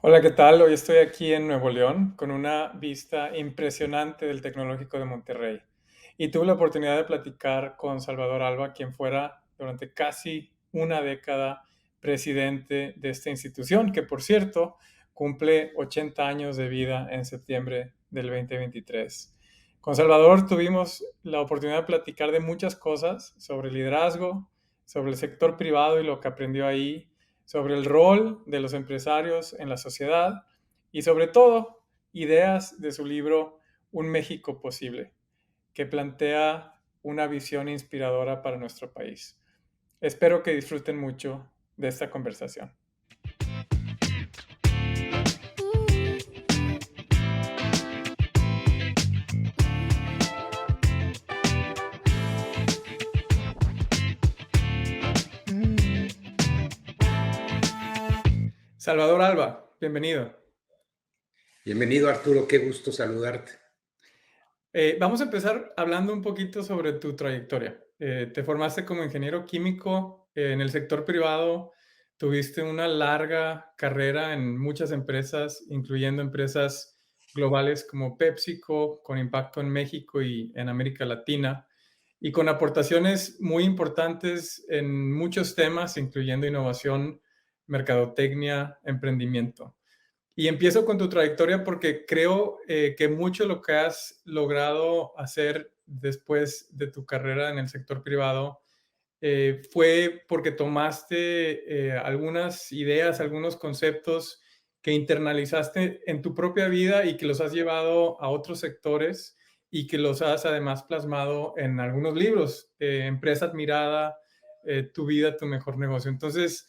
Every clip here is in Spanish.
Hola, ¿qué tal? Hoy estoy aquí en Nuevo León con una vista impresionante del Tecnológico de Monterrey. Y tuve la oportunidad de platicar con Salvador Alba, quien fuera durante casi una década presidente de esta institución, que por cierto cumple 80 años de vida en septiembre del 2023. Con Salvador tuvimos la oportunidad de platicar de muchas cosas sobre liderazgo, sobre el sector privado y lo que aprendió ahí, sobre el rol de los empresarios en la sociedad y sobre todo ideas de su libro Un México Posible, que plantea una visión inspiradora para nuestro país. Espero que disfruten mucho de esta conversación. Salvador Alba, bienvenido. Bienvenido, Arturo, qué gusto saludarte. Vamos a empezar hablando un poquito sobre tu trayectoria. Te formaste como ingeniero químico en el sector privado, tuviste una larga carrera en muchas empresas, incluyendo empresas globales como PepsiCo, con impacto en México y en América Latina, y con aportaciones muy importantes en muchos temas, incluyendo innovación, mercadotecnia, emprendimiento. Y empiezo con tu trayectoria porque creo que mucho de lo que has logrado hacer después de tu carrera en el sector privado fue porque tomaste algunas ideas, algunos conceptos que internalizaste en tu propia vida y que los has llevado a otros sectores y que los has además plasmado en algunos libros, Empresa Admirada, Tu vida, tu mejor negocio. Entonces,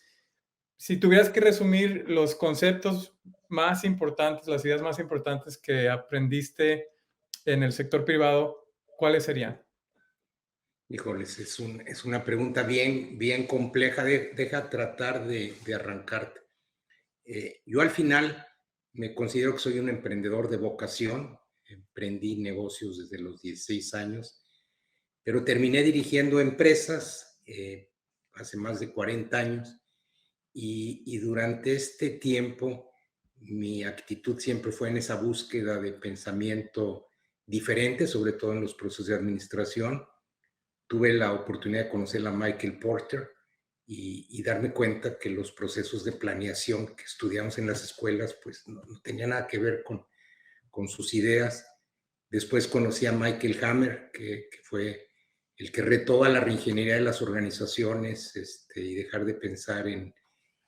si tuvieras que resumir los conceptos más importantes, las ideas más importantes que aprendiste en el sector privado, ¿cuáles serían? Híjoles, es una pregunta bien compleja. Deja tratar de arrancarte. Yo al final me considero que soy un emprendedor de vocación. Emprendí negocios desde los 16 años, pero terminé dirigiendo empresas hace más de 40 años y durante este tiempo mi actitud siempre fue en esa búsqueda de pensamiento diferente, sobre todo en los procesos de administración. Tuve la oportunidad de conocer a Michael Porter y darme cuenta que los procesos de planeación que estudiamos en las escuelas pues no tenía nada que ver con sus ideas. Después conocí a Michael Hammer, que fue el que retó a la reingeniería de las organizaciones y dejar de pensar en,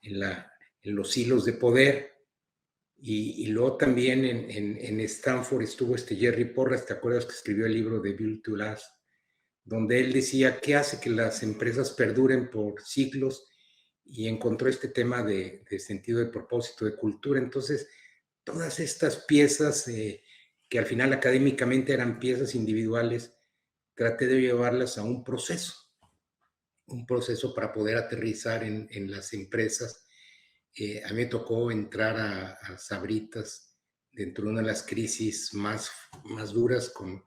la, en los hilos de poder. Y luego también en Stanford estuvo Jerry Porras, ¿te acuerdas que escribió el libro de Build to Last? Donde él decía qué hace que las empresas perduren por siglos y encontró este tema de sentido de propósito, de cultura. Entonces, todas estas piezas que al final académicamente eran piezas individuales, traté de llevarlas a un proceso para poder aterrizar en las empresas. A mí me tocó entrar a Sabritas dentro de una de las crisis más duras con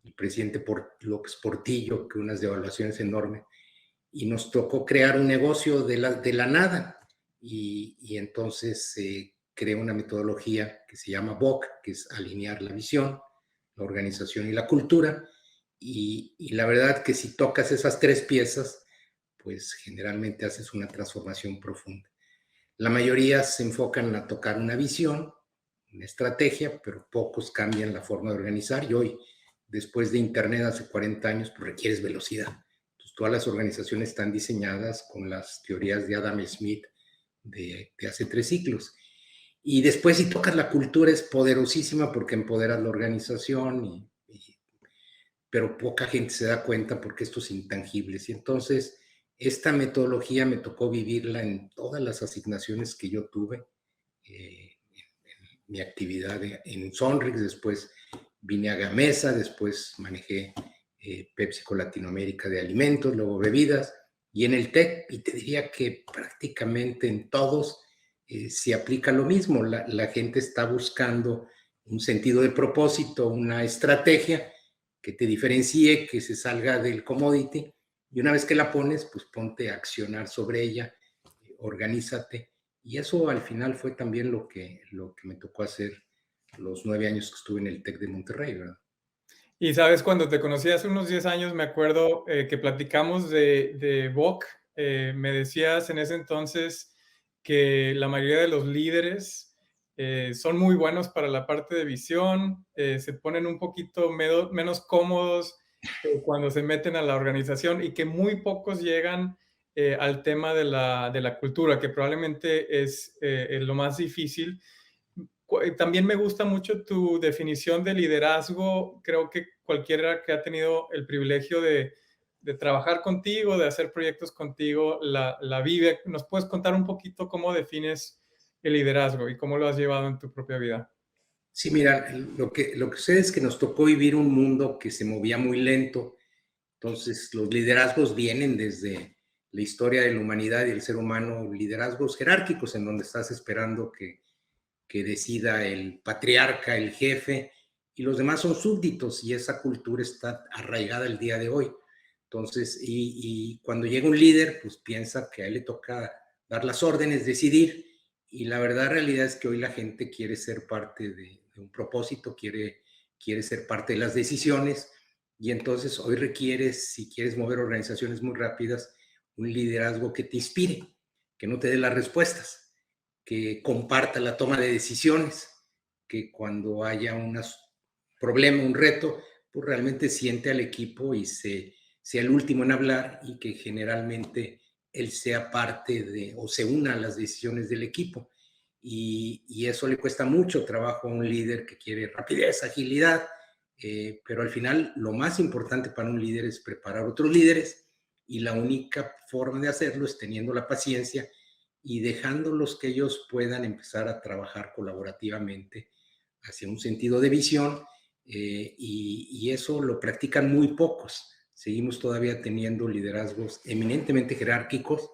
el presidente López Portillo, que unas devaluaciones enormes, y nos tocó crear un negocio de la nada. Y entonces creé una metodología que se llama BOC, que es alinear la visión, la organización y la cultura. Y la verdad que si tocas esas tres piezas, pues generalmente haces una transformación profunda. La mayoría se enfocan a tocar una visión, una estrategia, pero pocos cambian la forma de organizar. Y hoy, después de Internet hace 40 años, pues requieres velocidad. Entonces, todas las organizaciones están diseñadas con las teorías de Adam Smith de hace 3 siglos. Y después, si tocas la cultura, es poderosísima porque empoderas la organización, pero poca gente se da cuenta porque esto es intangible. Y entonces, esta metodología me tocó vivirla en todas las asignaciones que yo tuve. Mi actividad en Sonrix, después vine a Gamesa, después manejé PepsiCo Latinoamérica de alimentos, luego bebidas, y en el TEC, y te diría que prácticamente en todos se aplica lo mismo. La gente está buscando un sentido de propósito, una estrategia que te diferencie, que se salga del commodity, y una vez que la pones, pues ponte a accionar sobre ella, organízate Y eso al final fue también lo que me tocó hacer los 9 años que estuve en el TEC de Monterrey, ¿verdad? Y sabes, cuando te conocí hace unos 10 años, me acuerdo que platicamos de VOC. Me decías en ese entonces que la mayoría de los líderes son muy buenos para la parte de visión, se ponen un poquito menos cómodos cuando se meten a la organización y que muy pocos llegan al tema de la cultura, que probablemente es lo más difícil. También me gusta mucho tu definición de liderazgo. Creo que cualquiera que ha tenido el privilegio de trabajar contigo, de hacer proyectos contigo, la vive. ¿Nos puedes contar un poquito cómo defines el liderazgo y cómo lo has llevado en tu propia vida? Sí, mira, lo que sucede es que nos tocó vivir un mundo que se movía muy lento. Entonces, los liderazgos vienen desde la historia de la humanidad y el ser humano, liderazgos jerárquicos en donde estás esperando que decida el patriarca, el jefe, y los demás son súbditos, y esa cultura está arraigada el día de hoy. Entonces, y cuando llega un líder, pues piensa que a él le toca dar las órdenes, decidir, y la verdad, realidad es que hoy la gente quiere ser parte de un propósito, quiere ser parte de las decisiones, y entonces hoy requieres, si quieres mover organizaciones muy rápidas, un liderazgo que te inspire, que no te dé las respuestas, que comparta la toma de decisiones, que cuando haya un problema, un reto, pues realmente siente al equipo y sea el último en hablar, y que generalmente él sea parte de o se una a las decisiones del equipo. Y eso le cuesta mucho trabajo a un líder que quiere rapidez, agilidad, pero al final lo más importante para un líder es preparar otros líderes, y la única forma de hacerlo es teniendo la paciencia y dejándolos que ellos puedan empezar a trabajar colaborativamente hacia un sentido de visión, y eso lo practican muy pocos. Seguimos todavía teniendo liderazgos eminentemente jerárquicos,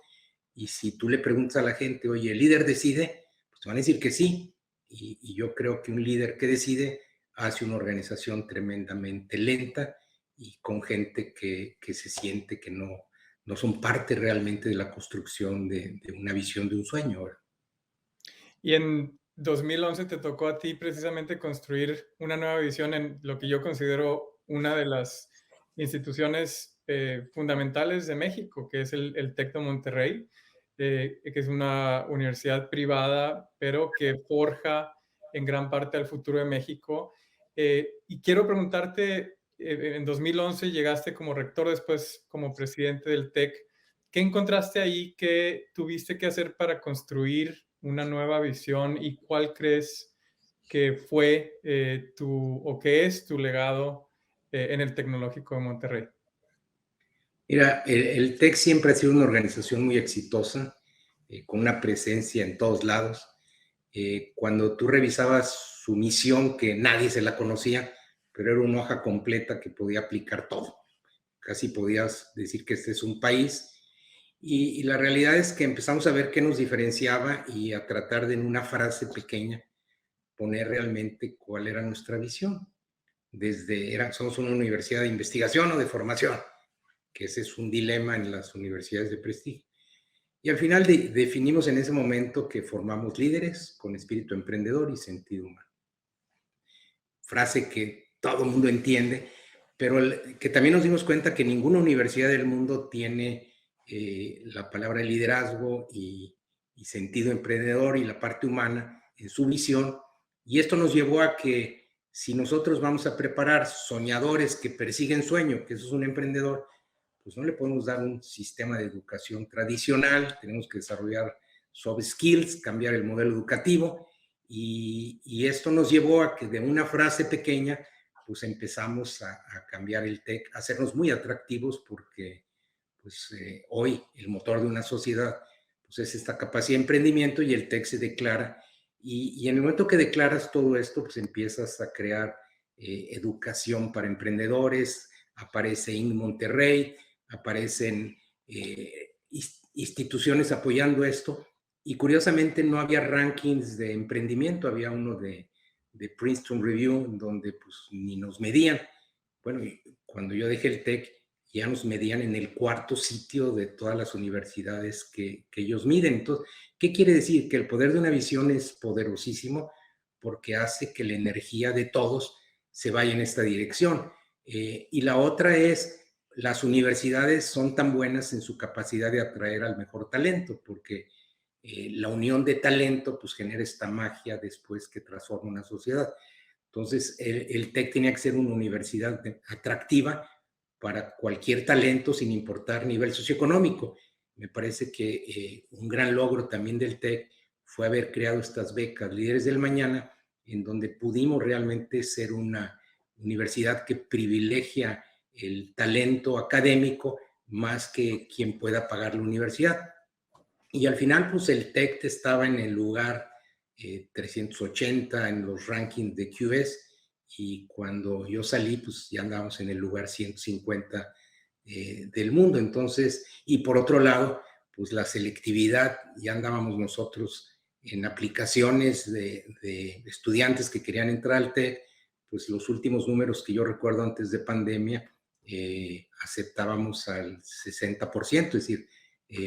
y si tú le preguntas a la gente, oye, ¿el líder decide? Pues te van a decir que sí, y yo creo que un líder que decide hace una organización tremendamente lenta y con gente que se siente que no son parte realmente de la construcción de una visión de un sueño. Y en 2011 te tocó a ti precisamente construir una nueva visión en lo que yo considero una de las instituciones fundamentales de México, que es el TEC de Monterrey, que es una universidad privada, pero que forja en gran parte al futuro de México. Y quiero preguntarte, en 2011 llegaste como rector, después como presidente del TEC. ¿Qué encontraste ahí? ¿Qué tuviste que hacer para construir una nueva visión y cuál crees que fue o que es tu legado en el Tecnológico de Monterrey? Mira, el TEC siempre ha sido una organización muy exitosa, con una presencia en todos lados. Cuando tú revisabas su misión, que nadie se la conocía, pero era una hoja completa que podía aplicar todo. Casi podías decir que este es un país. Y la realidad es que empezamos a ver qué nos diferenciaba y a tratar de en una frase pequeña poner realmente cuál era nuestra visión. Somos una universidad de investigación o de formación, que ese es un dilema en las universidades de prestigio. Y al final definimos en ese momento que formamos líderes con espíritu emprendedor y sentido humano. Frase que todo el mundo entiende, pero que también nos dimos cuenta que ninguna universidad del mundo tiene la palabra liderazgo y sentido emprendedor y la parte humana en su visión. Y esto nos llevó a que si nosotros vamos a preparar soñadores que persiguen sueño, que eso es un emprendedor, pues no le podemos dar un sistema de educación tradicional, tenemos que desarrollar soft skills, cambiar el modelo educativo, y esto nos llevó a que de una frase pequeña, pues empezamos a cambiar el TEC, a hacernos muy atractivos, porque pues hoy el motor de una sociedad pues es esta capacidad de emprendimiento, y el TEC se declara, y en el momento que declaras todo esto, pues empiezas a crear educación para emprendedores, aparece IN Monterrey, aparecen instituciones apoyando esto, y curiosamente no había rankings de emprendimiento, había uno de Princeton Review, donde pues ni nos medían. Bueno, y cuando yo dejé el TEC, ya nos medían en el cuarto sitio de todas las universidades que ellos miden. Entonces, ¿qué quiere decir? Que el poder de una visión es poderosísimo porque hace que la energía de todos se vaya en esta dirección. Y la otra es, las universidades son tan buenas en su capacidad de atraer al mejor talento, porque la unión de talento pues genera esta magia después que transforma una sociedad. Entonces, el TEC tenía que ser una universidad atractiva para cualquier talento sin importar nivel socioeconómico. Me parece que un gran logro también del TEC fue haber creado estas becas Líderes del Mañana, en donde pudimos realmente ser una universidad que privilegia el talento académico más que quien pueda pagar la universidad. Y al final, pues el TEC estaba en el lugar 380 en los rankings de QS, y cuando yo salí, pues ya andábamos en el lugar 150 del mundo. Entonces, y por otro lado, pues la selectividad, ya andábamos nosotros en aplicaciones de estudiantes que querían entrar al TEC, pues los últimos números que yo recuerdo antes de pandemia, aceptábamos al 60%, es decir,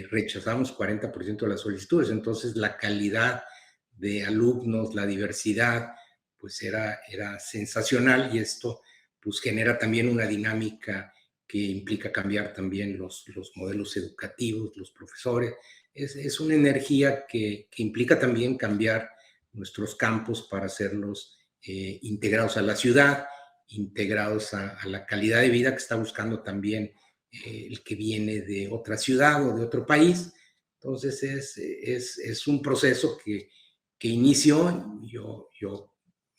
rechazamos 40% de las solicitudes. Entonces, la calidad de alumnos, la diversidad, pues era sensacional, y esto pues genera también una dinámica que implica cambiar también los modelos educativos, los profesores. Es una energía que implica también cambiar nuestros campos para hacerlos integrados a la ciudad, integrados a la calidad de vida que está buscando también el que viene de otra ciudad o de otro país. Entonces es un proceso que inició.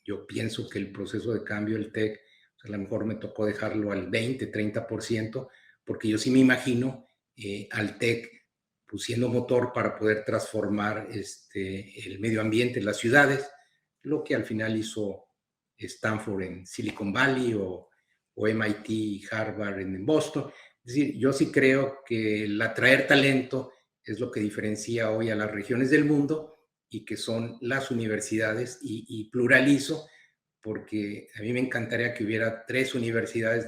Yo pienso que el proceso de cambio del TEC, a lo mejor me tocó dejarlo al 20, 30%, porque yo sí me imagino al TEC pues, siendo motor para poder transformar el medio ambiente, las ciudades, lo que al final hizo Stanford en Silicon Valley, o MIT, Harvard en Boston. Es decir, yo sí creo que el atraer talento es lo que diferencia hoy a las regiones del mundo, y que son las universidades, y pluralizo, porque a mí me encantaría que hubiera 3 universidades,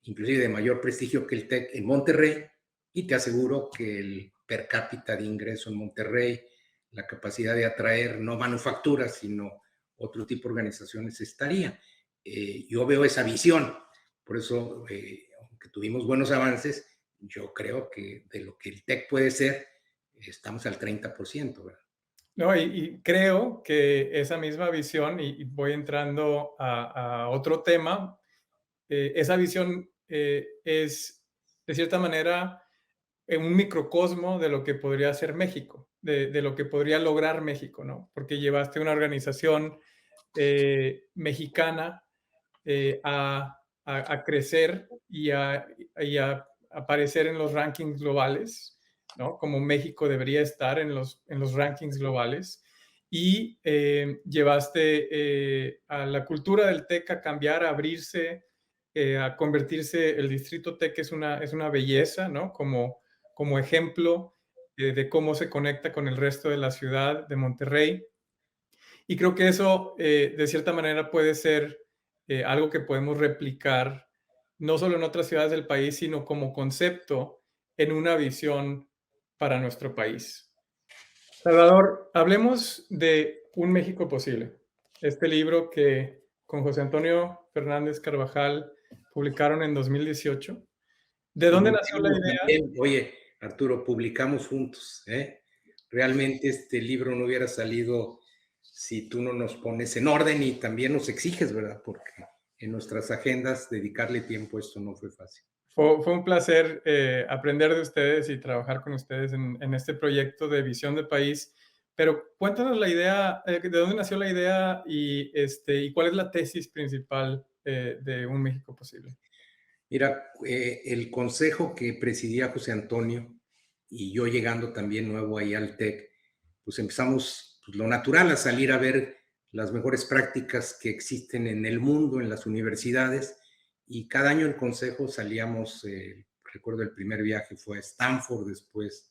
inclusive de mayor prestigio que el TEC en Monterrey, y te aseguro que el per cápita de ingreso en Monterrey, la capacidad de atraer no manufacturas, sino otro tipo de organizaciones estaría. Yo veo esa visión, por eso, aunque tuvimos buenos avances, yo creo que de lo que el TEC puede ser, estamos al 30%, ¿verdad? No, y creo que esa misma visión, y voy entrando a otro tema, esa visión es, de cierta manera, un microcosmo de lo que podría ser México, de lo que podría lograr México, ¿no? Porque llevaste una organización mexicana a crecer y a aparecer en los rankings globales, ¿no? Como México debería estar en los rankings globales. Y llevaste a la cultura del TEC a cambiar, a abrirse, a convertirse, el Distrito TEC es una belleza, ¿no? Como ejemplo de cómo se conecta con el resto de la ciudad de Monterrey. Y creo que eso, de cierta manera, puede ser algo que podemos replicar, no solo en otras ciudades del país, sino como concepto en una visión para nuestro país. Salvador, hablemos de Un México Posible, este libro que con José Antonio Fernández Carvajal publicaron en 2018. ¿De dónde nació la idea? También, oye, Arturo, publicamos juntos, ¿eh? Realmente este libro no hubiera salido si tú no nos pones en orden y también nos exiges, ¿verdad? Porque en nuestras agendas dedicarle tiempo a esto no fue fácil. Fue un placer aprender de ustedes y trabajar con ustedes en este proyecto de visión de país. Pero cuéntanos la idea, de dónde nació la idea y cuál es la tesis principal de Un México Posible. Mira, el consejo que presidía José Antonio, y yo llegando también nuevo ahí al TEC, pues empezamos pues, lo natural, a salir a ver las mejores prácticas que existen en el mundo, en las universidades, y cada año el consejo salíamos, recuerdo el primer viaje fue a Stanford, después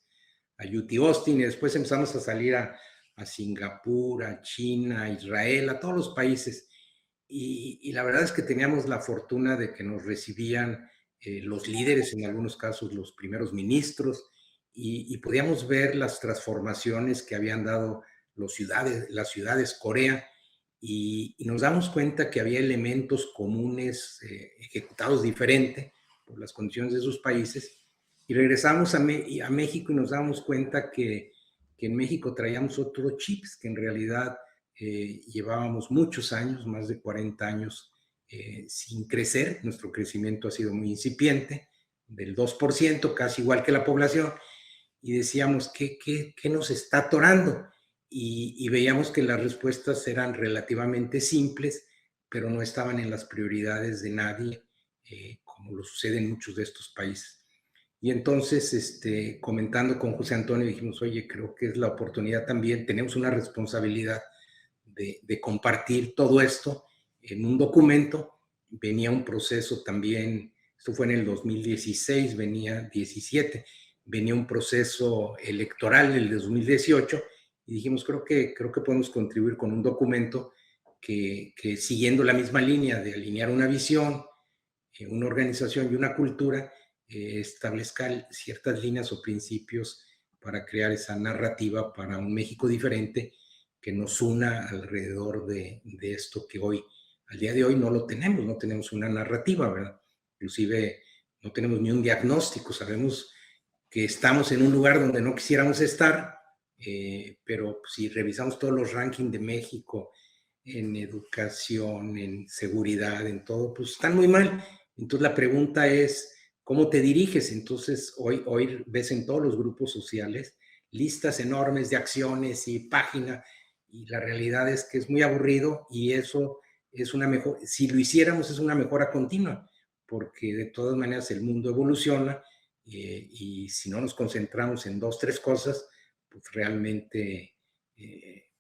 a UT Austin, y después empezamos a salir a Singapur, a China, a Israel, a todos los países. Y la verdad es que teníamos la fortuna de que nos recibían los líderes, en algunos casos los primeros ministros, y podíamos ver las transformaciones que habían dado las ciudades Corea, y nos damos cuenta que había elementos comunes ejecutados diferente por las condiciones de sus países, y regresamos a México y nos damos cuenta que en México traíamos otros chips, que en realidad llevábamos muchos años, más de 40 años, sin crecer. Nuestro crecimiento ha sido muy incipiente, del 2%, casi igual que la población, y decíamos, ¿qué nos está atorando? Y veíamos que las respuestas eran relativamente simples, pero no estaban en las prioridades de nadie, como lo sucede en muchos de estos países. Y entonces, comentando con José Antonio, dijimos, oye, creo que es la oportunidad también, tenemos una responsabilidad de compartir todo esto en un documento. Venía un proceso también, esto fue en el 2016, venía 17, venía un proceso electoral en el 2018, y dijimos, creo que podemos contribuir con un documento que siguiendo la misma línea de alinear una visión, una organización y una cultura, establezca ciertas líneas o principios para crear esa narrativa para un México diferente que nos una alrededor de esto que hoy, al día de hoy, no tenemos una narrativa, ¿verdad? Inclusive no tenemos ni un diagnóstico, sabemos que estamos en un lugar donde no quisiéramos estar, pero si revisamos todos los rankings de México en educación, en seguridad, en todo, pues están muy mal. Entonces la pregunta es, ¿cómo te diriges? Entonces hoy ves en todos los grupos sociales listas enormes de acciones y página, y la realidad es que es muy aburrido, y eso es una mejor, si lo hiciéramos es una mejora continua, porque de todas maneras el mundo evoluciona, y si no nos concentramos en 2, 3 cosas, pues realmente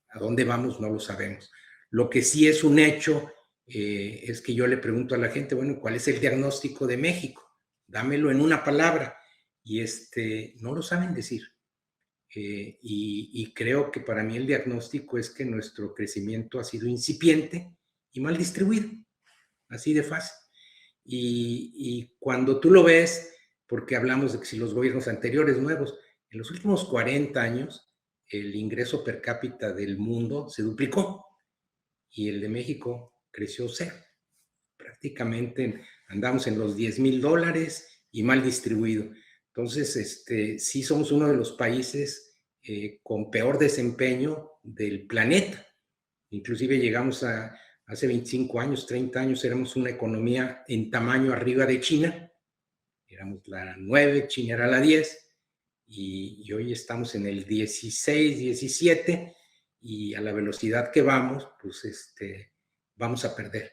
a dónde vamos no lo sabemos. Lo que sí es un hecho es que yo le pregunto a la gente, bueno, ¿cuál es el diagnóstico de México? Dámelo en una palabra. Y no lo saben decir. Y creo que para mí el diagnóstico es que nuestro crecimiento ha sido incipiente y mal distribuido, así de fácil. Y cuando tú lo ves, porque hablamos de que si los gobiernos anteriores nuevos, en los últimos 40 años, el ingreso per cápita del mundo se duplicó y el de México creció cero. Prácticamente andamos en los $10,000 y mal distribuido. Entonces, sí somos uno de los países con peor desempeño del planeta. Inclusive llegamos hace 25 años, 30 años, éramos una economía en tamaño arriba de China. Éramos la 9, China era la 10, y hoy estamos en el 16, 17, y a la velocidad que vamos, pues vamos a perder.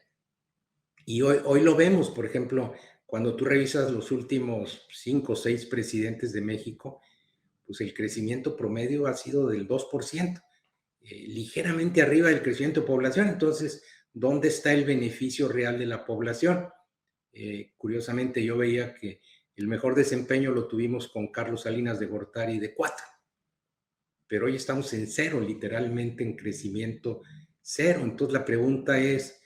Y hoy lo vemos, por ejemplo, cuando tú revisas los últimos 5 o 6 presidentes de México, pues el crecimiento promedio ha sido del 2%, ligeramente arriba del crecimiento de población. Entonces, ¿dónde está el beneficio real de la población? Curiosamente, yo veía que el mejor desempeño lo tuvimos con Carlos Salinas de Gortari de 4, pero hoy estamos en 0, literalmente en crecimiento 0. Entonces, la pregunta es,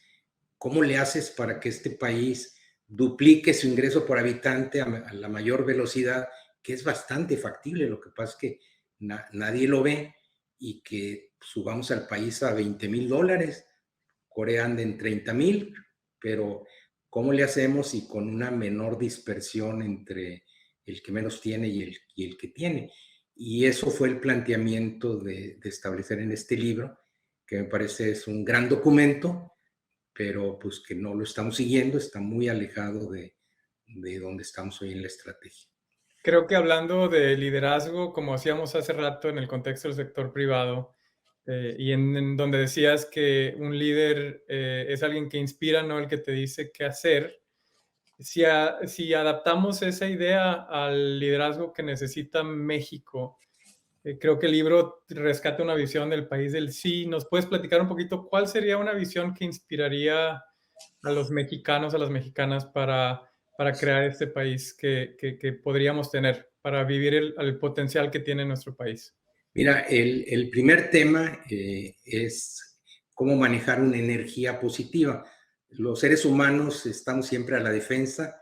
¿cómo le haces para que este país duplique su ingreso por habitante a la mayor velocidad? Que es bastante factible. Lo que pasa es que nadie lo ve, y que subamos al país a $20,000. Corea anda en 30,000, pero ¿cómo le hacemos y con una menor dispersión entre el que menos tiene y el que tiene? Y eso fue el planteamiento de establecer en este libro, que me parece es un gran documento, pero pues que no lo estamos siguiendo, está muy alejado de donde estamos hoy en la estrategia. Creo que hablando de liderazgo, como hacíamos hace rato en el contexto del sector privado, y en donde decías que un líder es alguien que inspira, no el que te dice qué hacer. Si adaptamos esa idea al liderazgo que necesita México, creo que el libro rescata una visión del país del sí. ¿Nos puedes platicar un poquito cuál sería una visión que inspiraría a los mexicanos, a las mexicanas para crear este país que podríamos tener, para vivir el potencial que tiene nuestro país? Mira, el primer tema es cómo manejar una energía positiva. Los seres humanos estamos siempre a la defensa,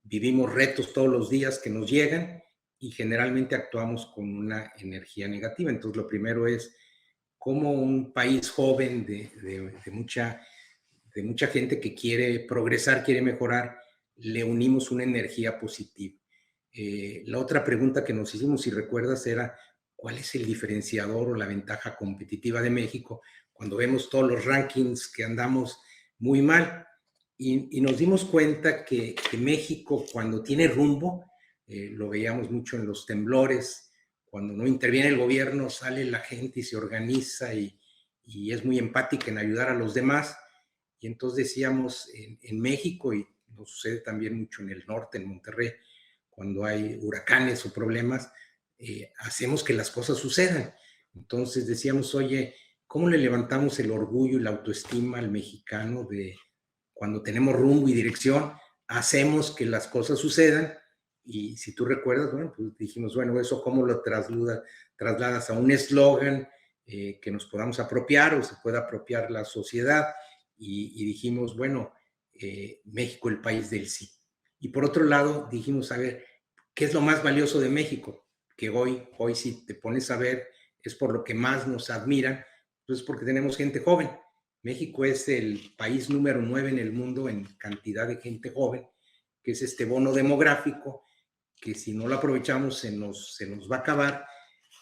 vivimos retos todos los días que nos llegan y generalmente actuamos con una energía negativa. Entonces, lo primero es cómo un país joven de mucha gente que quiere progresar, quiere mejorar, le unimos una energía positiva. La otra pregunta que nos hicimos, si recuerdas, era ¿cuál es el diferenciador o la ventaja competitiva de México cuando vemos todos los rankings que andamos muy mal? Y nos dimos cuenta que México, cuando tiene rumbo, lo veíamos mucho en los temblores, cuando no interviene el gobierno, sale la gente y se organiza y es muy empática en ayudar a los demás. Y entonces decíamos, en México, y nos sucede también mucho en el norte, en Monterrey, cuando hay huracanes o problemas, hacemos que las cosas sucedan. Entonces decíamos, oye, ¿cómo le levantamos el orgullo y la autoestima al mexicano de cuando tenemos rumbo y dirección, hacemos que las cosas sucedan? Y si tú recuerdas, bueno, pues dijimos, bueno, eso cómo lo trasladas a un eslogan que nos podamos apropiar o se pueda apropiar la sociedad. Y dijimos, bueno, México, el país del sí. Y por otro lado, dijimos, a ver, ¿qué es lo más valioso de México? Que hoy si te pones a ver, es por lo que más nos admiran, pues porque tenemos gente joven. México es el país número 9 en el mundo en cantidad de gente joven, que es este bono demográfico, que si no lo aprovechamos se nos va a acabar.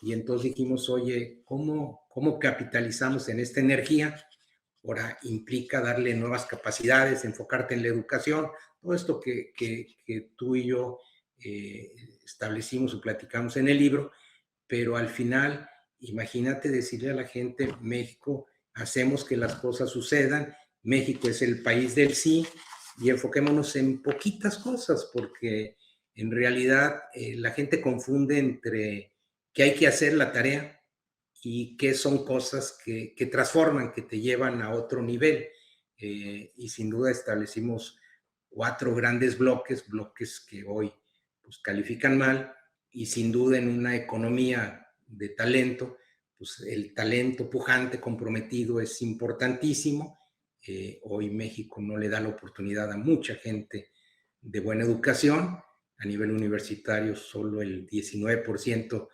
Y entonces dijimos, oye, ¿cómo capitalizamos en esta energía? Ahora implica darle nuevas capacidades, enfocarte en la educación, todo esto que tú y yo establecimos o platicamos en el libro, pero al final, imagínate decirle a la gente, México, hacemos que las cosas sucedan, México es el país del sí, y enfoquémonos en poquitas cosas, porque en realidad la gente confunde entre qué hay que hacer la tarea y qué son cosas que transforman, que te llevan a otro nivel. Y sin duda establecimos 4 grandes bloques que hoy pues, califican mal, y sin duda en una economía de talento, pues el talento pujante, comprometido es importantísimo. Hoy México no le da la oportunidad a mucha gente de buena educación. A nivel universitario, solo el 19%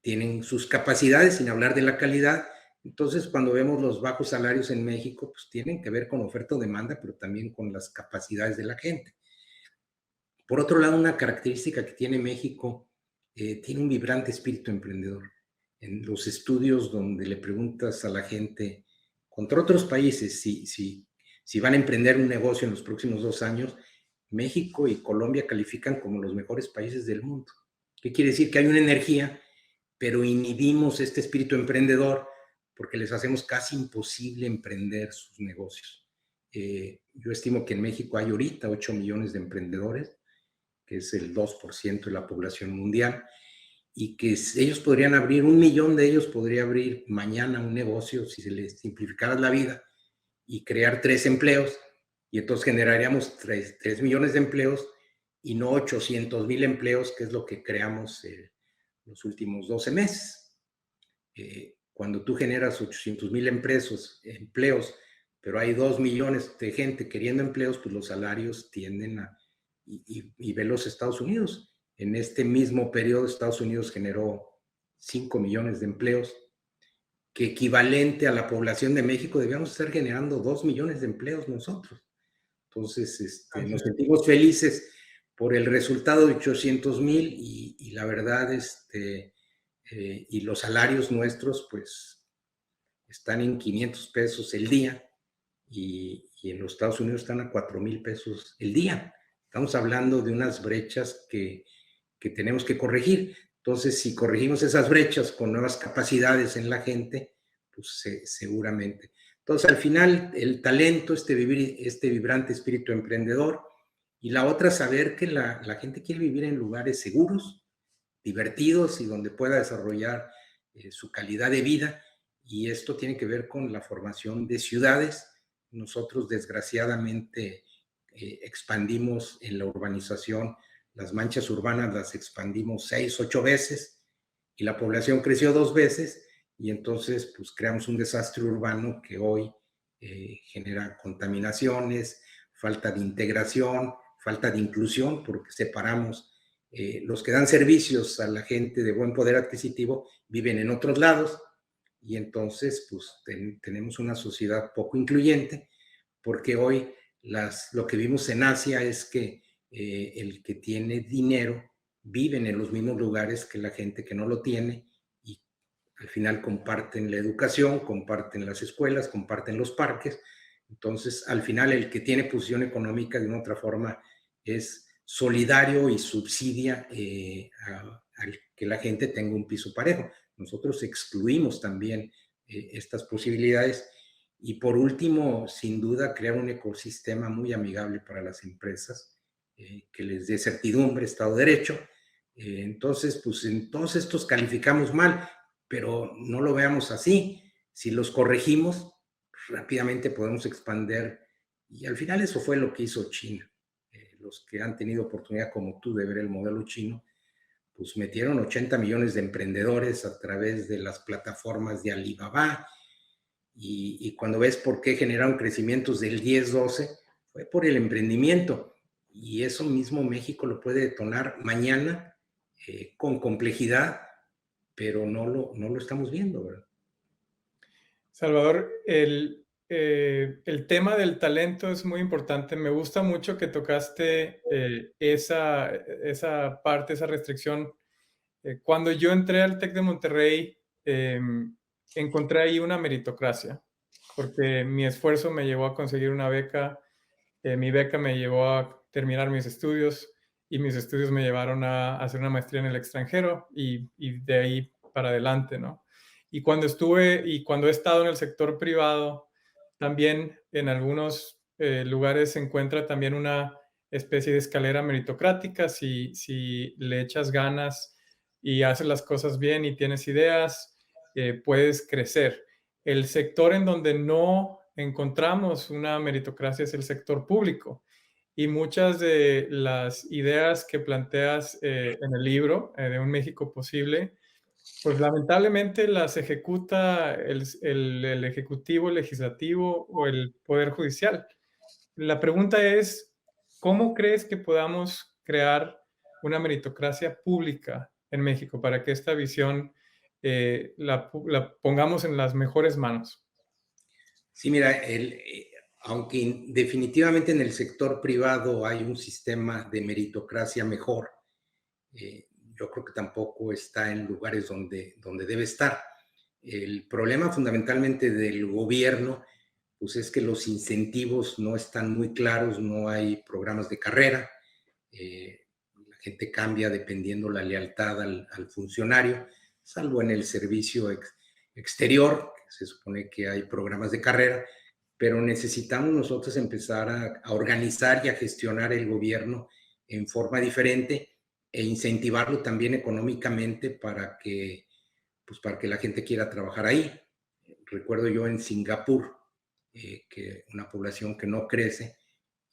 tienen sus capacidades, sin hablar de la calidad. Entonces, cuando vemos los bajos salarios en México, pues tienen que ver con oferta o demanda, pero también con las capacidades de la gente. Por otro lado, una característica que tiene México, tiene un vibrante espíritu emprendedor. En los estudios donde le preguntas a la gente, contra otros países, si van a emprender un negocio en los próximos 2 años, México y Colombia califican como los mejores países del mundo. ¿Qué quiere decir? Que hay una energía, pero inhibimos este espíritu emprendedor porque les hacemos casi imposible emprender sus negocios. Yo estimo que en México hay ahorita 8 millones de emprendedores, que es el 2% de la población mundial, y que ellos podrían abrir, 1 millón de ellos podría abrir mañana un negocio si se les simplificara la vida y crear 3 empleos, y entonces generaríamos 3 millones de empleos y no 800,000 empleos, que es lo que creamos los últimos 12 meses. Cuando tú generas 800,000 empleos, pero hay 2 millones de gente queriendo empleos, pues los salarios tienden a... Y ve los Estados Unidos. En este mismo periodo, Estados Unidos generó 5 millones de empleos, que equivalente a la población de México debíamos estar generando 2 millones de empleos nosotros. Entonces, nos sentimos felices por el resultado de 800,000 y la verdad, y los salarios nuestros, pues, están en 500 pesos el día y en los Estados Unidos están a 4,000 pesos el día. Estamos hablando de unas brechas que tenemos que corregir. Entonces, si corregimos esas brechas con nuevas capacidades en la gente, pues seguramente. Entonces, al final, el talento, este vibrante espíritu emprendedor, y la otra, saber que la gente quiere vivir en lugares seguros, divertidos y donde pueda desarrollar su calidad de vida. Y esto tiene que ver con la formación de ciudades. Nosotros, desgraciadamente, expandimos en la urbanización, las manchas urbanas las expandimos 6, 8 veces y la población creció 2 veces, y entonces pues creamos un desastre urbano que hoy genera contaminaciones, falta de integración, falta de inclusión, porque separamos los que dan servicios a la gente de buen poder adquisitivo viven en otros lados y entonces pues tenemos una sociedad poco incluyente porque hoy lo que vimos en Asia es que el que tiene dinero vive en los mismos lugares que la gente que no lo tiene y al final comparten la educación, comparten las escuelas, comparten los parques. Entonces, al final, el que tiene posición económica de una otra forma es solidario y subsidia a que la gente tenga un piso parejo. Nosotros excluimos también estas posibilidades. Y por último, sin duda, crear un ecosistema muy amigable para las empresas, que les dé certidumbre, Estado de Derecho. Entonces, pues en todos estos calificamos mal, pero no lo veamos así. Si los corregimos, rápidamente podemos expandir. Y al final eso fue lo que hizo China. Los que han tenido oportunidad como tú de ver el modelo chino, pues metieron 80 millones de emprendedores a través de las plataformas de Alibaba y cuando ves por qué generaron crecimientos del 10-12, fue por el emprendimiento. Y eso mismo México lo puede detonar mañana con complejidad, pero no lo estamos viendo, ¿verdad? Salvador, el tema del talento es muy importante. Me gusta mucho que tocaste esa parte, esa restricción. Cuando yo entré al TEC de Monterrey, encontré ahí una meritocracia, porque mi esfuerzo me llevó a conseguir una beca, mi beca me llevó a terminar mis estudios y mis estudios me llevaron a hacer una maestría en el extranjero y de ahí para adelante, ¿no? Y cuando he estado en el sector privado, también en algunos lugares se encuentra también una especie de escalera meritocrática. Si le echas ganas y haces las cosas bien y tienes ideas, puedes crecer. El sector en donde no encontramos una meritocracia es el sector público. Y muchas de las ideas que planteas en el libro, de Un México Posible, pues lamentablemente las ejecuta el ejecutivo, el legislativo o el poder judicial. La pregunta es, ¿cómo crees que podamos crear una meritocracia pública en México para que esta visión la pongamos en las mejores manos? Sí, mira, aunque definitivamente en el sector privado hay un sistema de meritocracia mejor, yo creo que tampoco está en lugares donde debe estar. El problema fundamentalmente del gobierno, pues es que los incentivos no están muy claros, no hay programas de carrera, la gente cambia dependiendo la lealtad al funcionario, salvo en el servicio exterior, que se supone que hay programas de carrera, pero necesitamos nosotros empezar a organizar y a gestionar el gobierno en forma diferente e incentivarlo también económicamente para que la gente quiera trabajar ahí. Recuerdo yo en Singapur, que una población que no crece,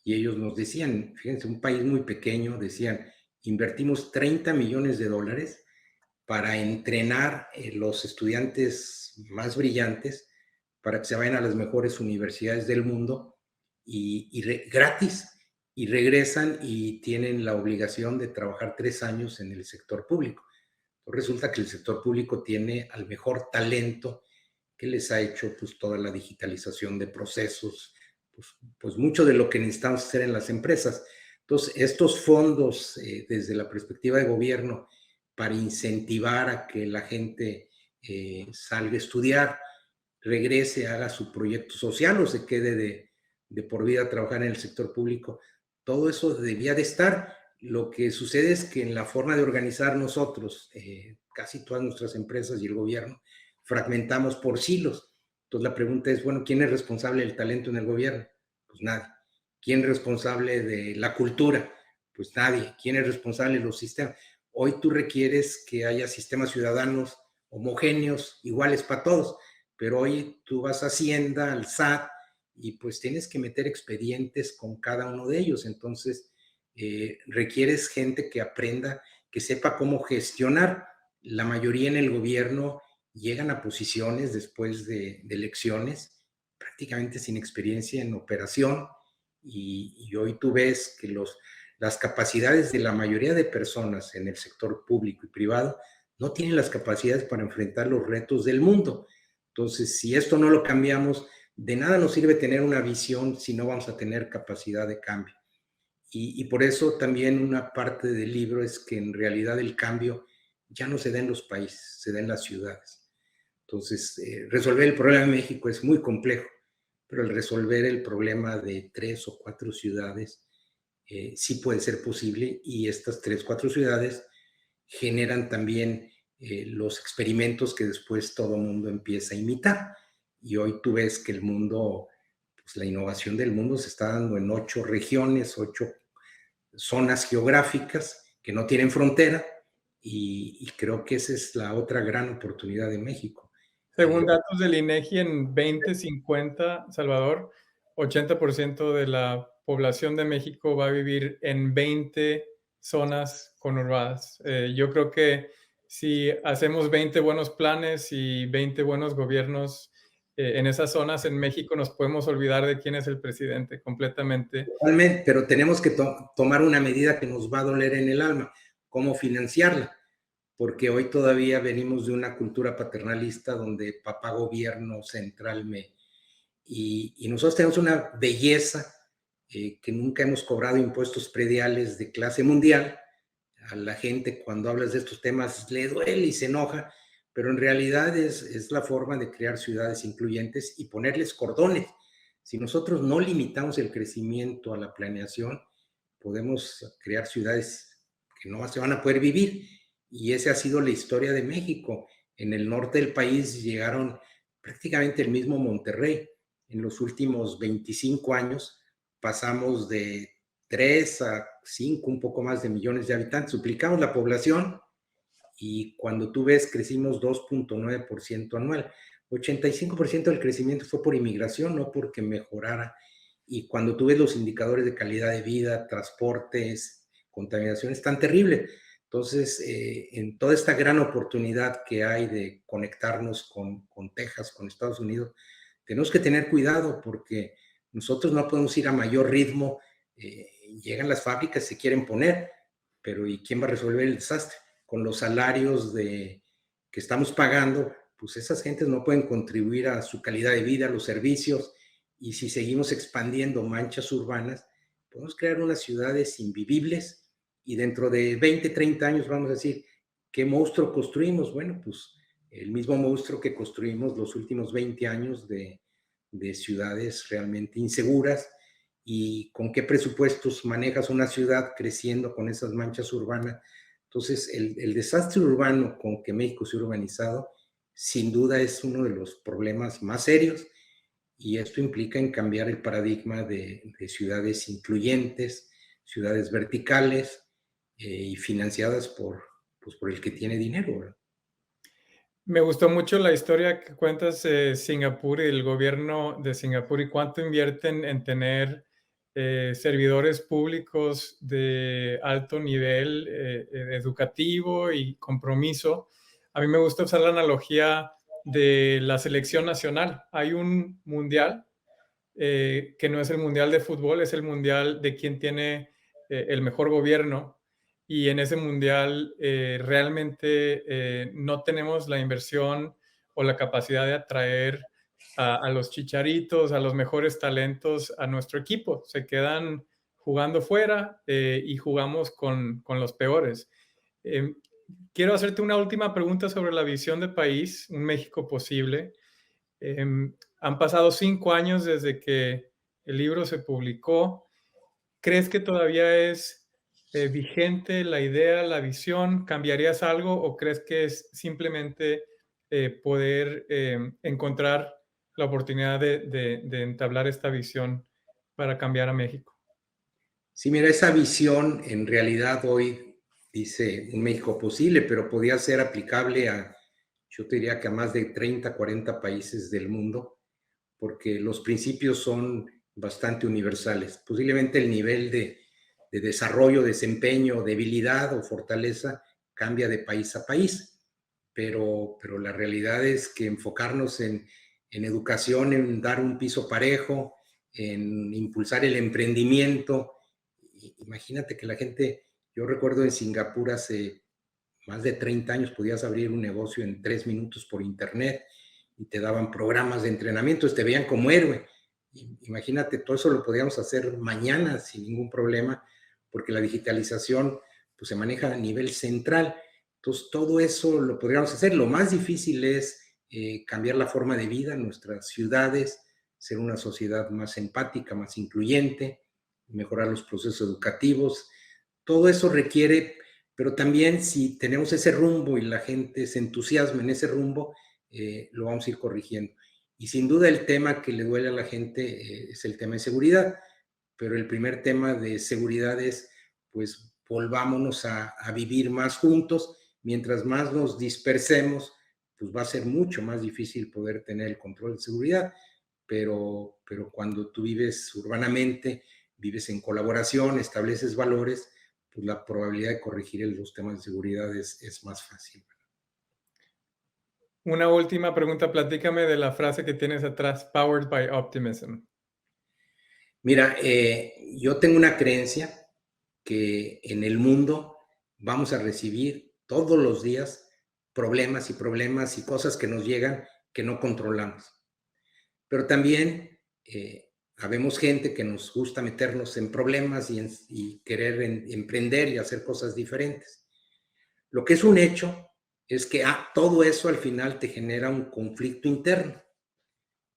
y ellos nos decían, fíjense, un país muy pequeño, decían, invertimos 30 millones de dólares para entrenar los estudiantes más brillantes para que se vayan a las mejores universidades del mundo gratis y regresan y tienen la obligación de trabajar 3 años en el sector público. Entonces resulta que el sector público tiene al mejor talento que les ha hecho pues toda la digitalización de procesos, pues mucho de lo que necesitamos hacer en las empresas. Entonces, estos fondos desde la perspectiva de gobierno para incentivar a que la gente salga a estudiar, regrese, haga su proyecto social o se quede de por vida a trabajar en el sector público. Todo eso debía de estar. Lo que sucede es que en la forma de organizar nosotros, casi todas nuestras empresas y el gobierno, fragmentamos por silos. Entonces la pregunta es, bueno, ¿quién es responsable del talento en el gobierno? Pues nadie. ¿Quién es responsable de la cultura? Pues nadie. ¿Quién es responsable de los sistemas? Hoy tú requieres que haya sistemas ciudadanos homogéneos, iguales para todos, pero hoy tú vas a Hacienda, al SAT, y pues tienes que meter expedientes con cada uno de ellos. Entonces, requieres gente que aprenda, que sepa cómo gestionar. La mayoría en el gobierno llegan a posiciones después de elecciones prácticamente sin experiencia en operación y hoy tú ves que las capacidades de la mayoría de personas en el sector público y privado no tienen las capacidades para enfrentar los retos del mundo. Entonces, si esto no lo cambiamos, de nada nos sirve tener una visión si no vamos a tener capacidad de cambio. Y por eso también una parte del libro es que en realidad el cambio ya no se da en los países, se da en las ciudades. Entonces, resolver el problema de México es muy complejo, pero el resolver el problema de 3 o 4 ciudades sí puede ser posible, y estas 3 o 4 ciudades generan también los experimentos que después todo el mundo empieza a imitar. Y hoy tú ves que el mundo, pues la innovación del mundo se está dando en 8 regiones, 8 zonas geográficas que no tienen frontera, y creo que esa es la otra gran oportunidad de México. Según datos del INEGI, en 2050, Salvador, 80% de la población de México va a vivir en 20 zonas conurbadas. Yo creo que si hacemos 20 buenos planes y 20 buenos gobiernos en esas zonas, en México nos podemos olvidar de quién es el presidente completamente. Totalmente, pero tenemos que tomar una medida que nos va a doler en el alma, cómo financiarla, porque hoy todavía venimos de una cultura paternalista donde papá gobierno central y nosotros tenemos una belleza que nunca hemos cobrado impuestos prediales de clase mundial. A la gente cuando hablas de estos temas le duele y se enoja, pero en realidad es la forma de crear ciudades incluyentes y ponerles cordones. Si nosotros no limitamos el crecimiento a la planeación, podemos crear ciudades que no se van a poder vivir. Y esa ha sido la historia de México. En el norte del país llegaron prácticamente el mismo Monterrey. En los últimos 25 años pasamos de 3 a 5, un poco más de millones de habitantes, duplicamos la población, y cuando tú ves crecimos 2.9% anual. 85% del crecimiento fue por inmigración, no porque mejorara. Y cuando tú ves los indicadores de calidad de vida, transportes, contaminación, es tan terrible. Entonces, en toda esta gran oportunidad que hay de conectarnos con Texas, con Estados Unidos, tenemos que tener cuidado porque nosotros no podemos ir a mayor ritmo. Llegan las fábricas, se quieren poner, pero ¿y quién va a resolver el desastre? Con los salarios que estamos pagando, pues esas gentes no pueden contribuir a su calidad de vida, a los servicios, y si seguimos expandiendo manchas urbanas, podemos crear unas ciudades invivibles, y dentro de 20, 30 años vamos a decir, ¿qué monstruo construimos? Bueno, pues el mismo monstruo que construimos los últimos 20 años de ciudades realmente inseguras. ¿Y con qué presupuestos manejas una ciudad creciendo con esas manchas urbanas? Entonces, el desastre urbano con que México se ha urbanizado, sin duda es uno de los problemas más serios, y esto implica en cambiar el paradigma de ciudades incluyentes, ciudades verticales y financiadas pues, por el que tiene dinero, ¿verdad? Me gustó mucho la historia que cuentas de Singapur y el gobierno de Singapur y cuánto invierten en tener servidores públicos de alto nivel educativo y compromiso. A mí me gusta usar la analogía de la selección nacional. Hay un mundial que no es el mundial de fútbol, es el mundial de quien tiene el mejor gobierno. Y en ese mundial realmente no tenemos la inversión o la capacidad de atraer a los chicharitos, a los mejores talentos a nuestro equipo. Se quedan jugando fuera y jugamos con los peores. Eh, Quiero hacerte una última pregunta sobre la visión de país, un México posible. Han pasado 5 años desde que el libro se publicó. ¿Crees que todavía es vigente la idea, la visión? ¿Cambiarías algo o crees que es simplemente poder encontrar la oportunidad de entablar esta visión para cambiar a México? Sí, mira, esa visión en realidad hoy dice un México posible, pero podría ser aplicable yo te diría que a más de 30, 40 países del mundo, porque los principios son bastante universales. Posiblemente el nivel de desarrollo, desempeño, debilidad o fortaleza cambia de país a país, pero la realidad es que enfocarnos en educación, en dar un piso parejo, en impulsar el emprendimiento Imagínate que la gente, yo recuerdo en Singapur hace más de 30 años podías abrir un negocio en 3 minutos por internet y te daban programas de entrenamiento, te veían como héroe. Imagínate, todo eso lo podríamos hacer mañana sin ningún problema, porque la digitalización pues, se maneja a nivel central. Entonces, todo eso lo podríamos hacer. Lo más difícil es cambiar la forma de vida en nuestras ciudades, ser una sociedad más empática, más incluyente, mejorar los procesos educativos. Todo eso requiere, pero también si tenemos ese rumbo y la gente se entusiasma en ese rumbo, lo vamos a ir corrigiendo. Y sin duda el tema que le duele a la gente es el tema de seguridad, pero el primer tema de seguridad es, pues, volvámonos a vivir más juntos. Mientras más nos dispersemos, pues va a ser mucho más difícil poder tener el control de seguridad, pero cuando tú vives urbanamente, vives en colaboración, estableces valores, pues la probabilidad de corregir los temas de seguridad es más fácil. Una última pregunta, platícame de la frase que tienes atrás, Powered by Optimism. Mira, yo tengo una creencia que en el mundo vamos a recibir todos los días problemas y problemas y cosas que nos llegan que no controlamos. Pero también habemos gente que nos gusta meternos en problemas y querer emprender y hacer cosas diferentes. Lo que es un hecho es que todo eso al final te genera un conflicto interno.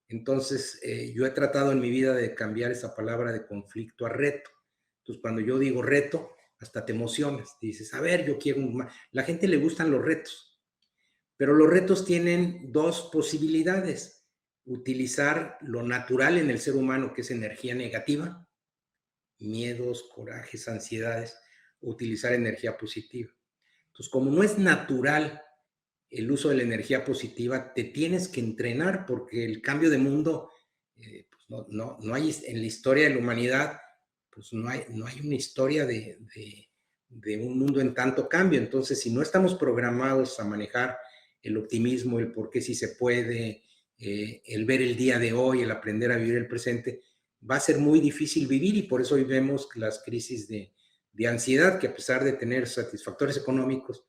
Entonces, yo he tratado en mi vida de cambiar esa palabra de conflicto a reto. Entonces, cuando yo digo reto, hasta te emocionas. Te dices, a ver, yo quiero más. La gente le gustan los retos, pero los retos tienen dos posibilidades. Utilizar lo natural en el ser humano, que es energía negativa, miedos, corajes, ansiedades, o utilizar energía positiva. Entonces, como no es natural el uso de la energía positiva, te tienes que entrenar porque el cambio de mundo, pues no hay en la historia de la humanidad, pues no hay una historia de un mundo en tanto cambio. Entonces, si no estamos programados a manejar el optimismo, el por qué sí se puede, el ver el día de hoy, el aprender a vivir el presente, va a ser muy difícil vivir y por eso hoy vemos las crisis de ansiedad, que a pesar de tener satisfactores económicos,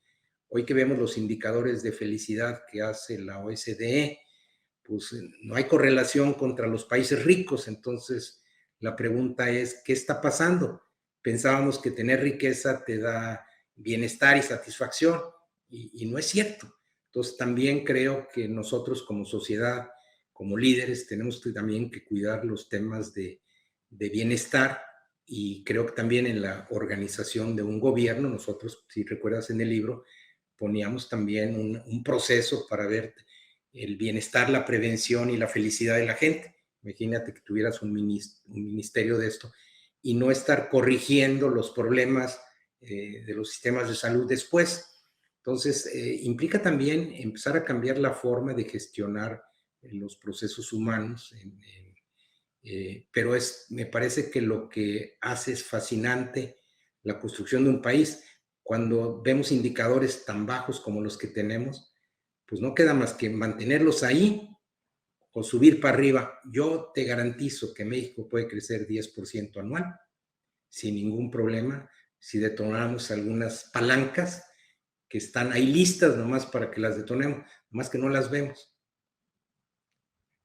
hoy que vemos los indicadores de felicidad que hace la OSDE, pues no hay correlación contra los países ricos. Entonces, la pregunta es, ¿qué está pasando? Pensábamos que tener riqueza te da bienestar y satisfacción, y no es cierto. Entonces, también creo que nosotros como sociedad, como líderes, tenemos también que cuidar los temas de bienestar, y creo que también en la organización de un gobierno, nosotros, si recuerdas en el libro, poníamos también un proceso para ver el bienestar, la prevención y la felicidad de la gente. Imagínate que tuvieras un ministerio de esto y no estar corrigiendo los problemas de los sistemas de salud después. Entonces, implica también empezar a cambiar la forma de gestionar los procesos humanos, pero me parece que lo que hace es fascinante la construcción de un país. Cuando vemos indicadores tan bajos como los que tenemos, pues no queda más que mantenerlos ahí o subir para arriba. Yo te garantizo que México puede crecer 10% anual sin ningún problema si detonamos algunas palancas que están ahí listas nomás para que las detonemos, nomás que no las vemos.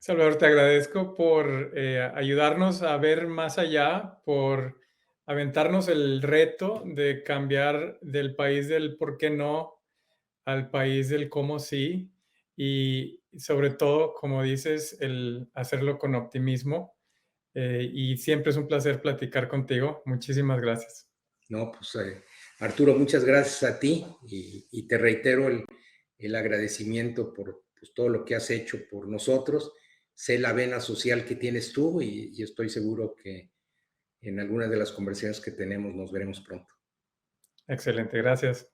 Salvador, te agradezco por ayudarnos a ver más allá, por aventarnos el reto de cambiar del país del por qué no al país del cómo sí, y sobre todo, como dices, el hacerlo con optimismo. Y siempre es un placer platicar contigo. Muchísimas gracias. No, pues Arturo, muchas gracias a ti y te reitero el agradecimiento por pues, todo lo que has hecho por nosotros. Sé la vena social que tienes tú y estoy seguro que en algunas de las conversaciones que tenemos nos veremos pronto. Excelente, gracias.